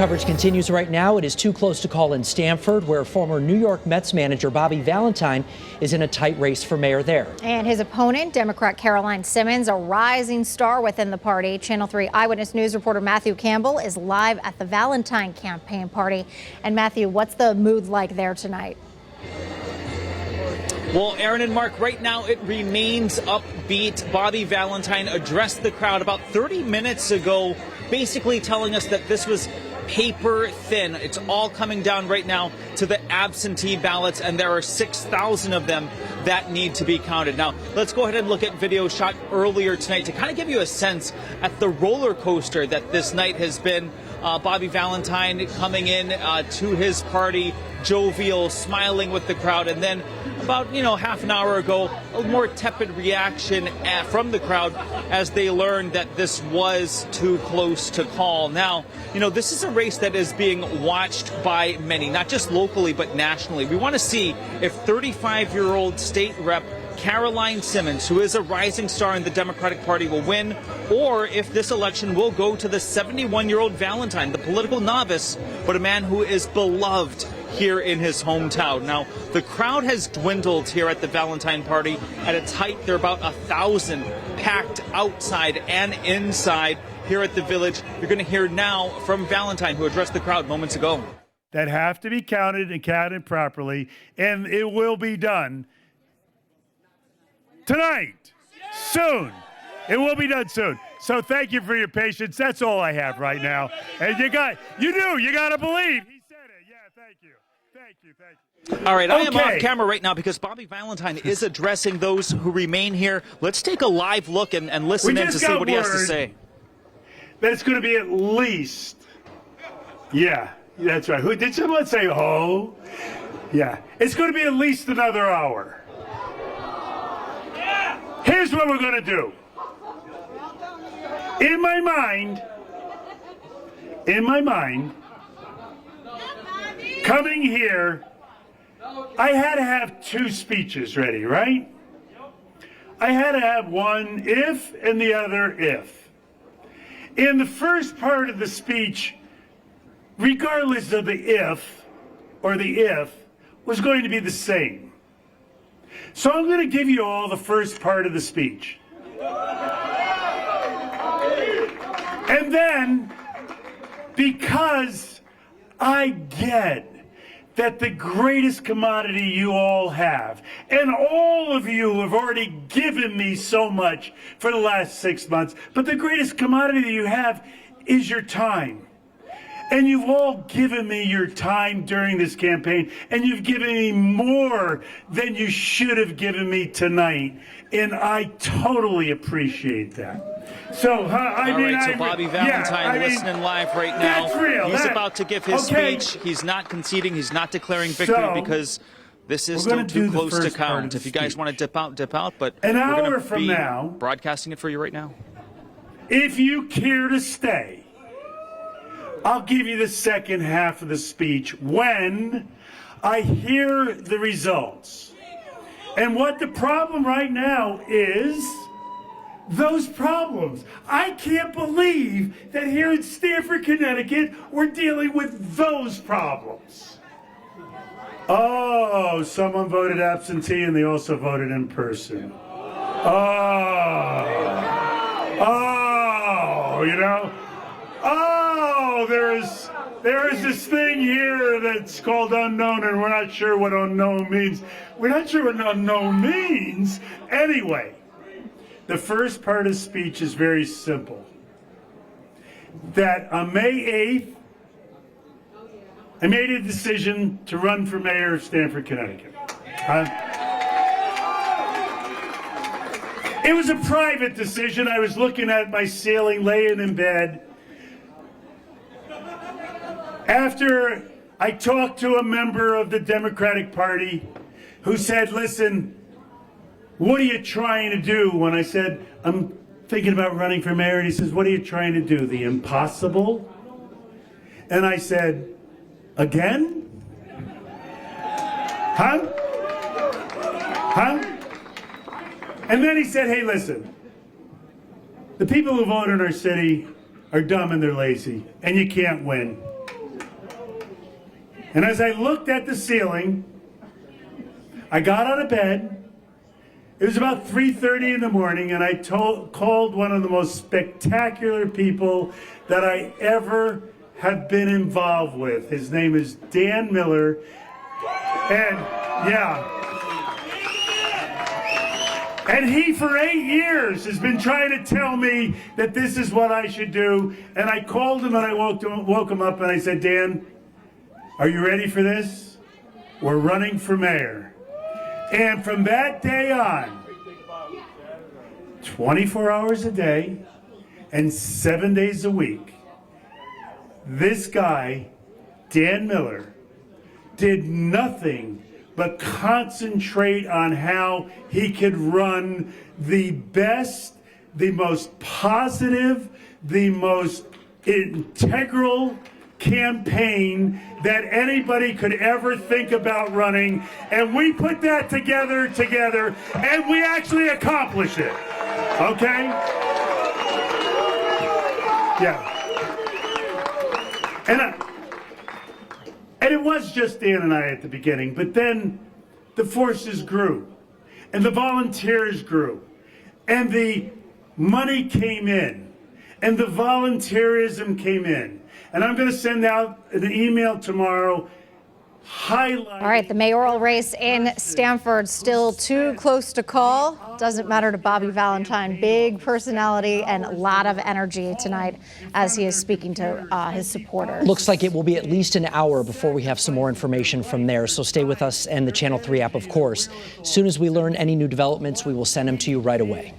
Coverage continues right now. It is too close to call in Stamford, where former New York Mets manager Bobby Valentine is in a tight race for mayor there. And his opponent, Democrat Caroline Simmons, a rising star within the party. Channel 3 Eyewitness News reporter Matthew Campbell is live at the Valentine campaign party. And Matthew, what's the mood like there tonight? Well, Aaron and Mark, right now it remains upbeat. Bobby Valentine addressed the crowd about 30 minutes ago, basically telling us that this was paper thin. It's all coming down right now to the absentee ballots, and there are 6,000 of them that need to be counted. Now, let's go ahead and look at video shot earlier tonight to kind of give you a sense at the roller coaster that this night has been. Bobby Valentine coming in to his party, jovial, smiling with the crowd, and then about, half an hour ago, a more tepid reaction from the crowd as they learned that this was too close to call. Now, this is a race that is being watched by many, not just locally, but nationally. We want to see if 35-year-old state rep Caroline Simmons, who is a rising star in the Democratic Party, will win, or if this election will go to the 71-year-old Valentine, the political novice, but a man who is beloved here in his hometown. Now, the crowd has dwindled here at the Valentine party. At its height, there are about 1,000 packed outside and inside here at the village. You're going to hear now from Valentine, who addressed the crowd moments ago. That have to be counted and counted properly, and it will be done tonight, soon. It will be done soon. So thank you for your patience. That's all I have right now. And you got to believe. He said it. Yeah, thank you. Thank you. All right, I am off camera right now because Bobby Valentine is addressing those who remain here. Let's take a live look and listen in to see what he has to say. That it's going to be at least, yeah, that's right. Who did someone say ho? Yeah, it's going to be at least another hour. Here's what we're going to do. In my mind, coming here, I had to have two speeches ready, right? I had to have one if and the other if. In the first part of the speech, regardless of the if, was going to be the same. So I'm going to give you all the first part of the speech. And then, because I get that the greatest commodity you all have, and all of you have already given me so much for the last 6 months, but the greatest commodity that you have is your time. And you've all given me your time during this campaign, and you've given me more than you should have given me tonight, and I totally appreciate that. So, So Bobby Valentine listening live right now. That's real. He's about to give his speech. He's not conceding. He's not declaring victory because this is still too close to count. If you guys want to dip out, but an we're hour going to from be now, broadcasting it for you right now. If you care to stay, I'll give you the second half of the speech when I hear the results. And what the problem right now is, those problems. I can't believe that here in Stamford, Connecticut, we're dealing with those problems. Oh, someone voted absentee and they also voted in person. There is this thing here that's called unknown, and we're not sure what unknown means. We're not sure what unknown means. Anyway, the first part of the speech is very simple. That on May 8th, I made a decision to run for mayor of Stamford, Connecticut. It was a private decision. I was looking at my ceiling, laying in bed. After I talked to a member of the Democratic Party who said, listen, what are you trying to do? When I said, I'm thinking about running for mayor, and he says, what are you trying to do? The impossible? And I said, again? Huh? And then he said, hey, listen, the people who vote in our city are dumb and they're lazy, and you can't win. And as I looked at the ceiling, I got out of bed. It was about 3:30 in the morning, and I called one of the most spectacular people that I ever have been involved with. His name is Dan Miller. And and he, for 8 years, has been trying to tell me that this is what I should do. And I called him and I woke him up and I said, Dan, are you ready for this? We're running for mayor. And from that day on, 24 hours a day and 7 days a week, this guy, Dan Miller, did nothing but concentrate on how he could run the best, the most positive, the most integral campaign that anybody could ever think about running. And we put that together, and we actually accomplished it. Okay? Yeah. And it was just Dan and I at the beginning, but then the forces grew, and the volunteers grew, and the money came in, and the volunteerism came in. And I'm going to send out an email tomorrow highlighting. All right, the mayoral race in Stamford still too close to call. Doesn't matter to Bobby Valentine. Big personality and a lot of energy tonight as he is speaking to his supporters. Looks like it will be at least an hour before we have some more information from there. So stay with us and the Channel 3 app, of course. As soon as we learn any new developments, we will send them to you right away.